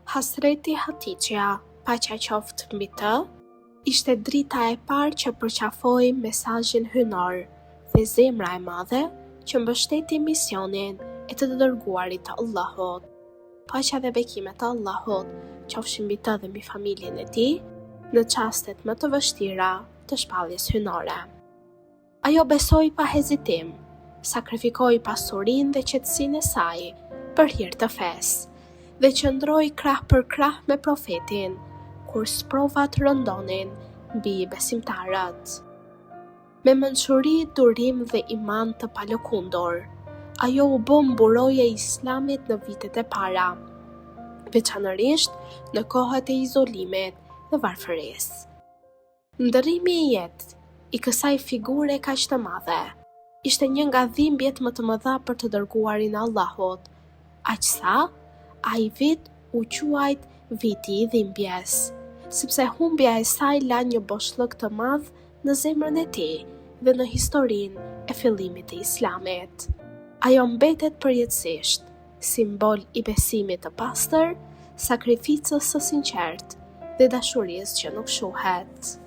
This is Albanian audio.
Hasreti Hatiqja, paqja qoftë mbi të, ishte drita e parë që përqafoi mesazhin hynor dhe zemra e madhe që mbështeti misionin e të dërguarit të Allahut. Paqja dhe bekimet e Allahut qofshin mbi të dhe mbi familjen e tij në çastet më të vështira të shpalljes hynore. Ajo besoi pa hezitim, sakrifikoi pasurinë dhe qetësinë e saj për hir të fesë dhe qëndroi krah për krah me profetin kur sprovat rëndonin mbi besimtarët. Me mençuri, durim dhe iman të palëkundur, ajo u bë mburoje e Islamit në vitet e para, veçanërisht në kohët e izolimit dhe varfërisë. Ndërrimi i jetë i kësaj figure kaq të madhe ishte një nga dhimbjet më të mëdha për të dërguarin e Allahut, aq sa ai vit u quajt viti i dhimbjes, sepse humbja e saj la një boshllëk të madh në zemrën e tij dhe në historinë e fillimit të Islamit. Ajo mbetet përjetësisht simbol i besimit të pastër, sakrificës së sinqertë dhe dashurisë që nuk shuhet.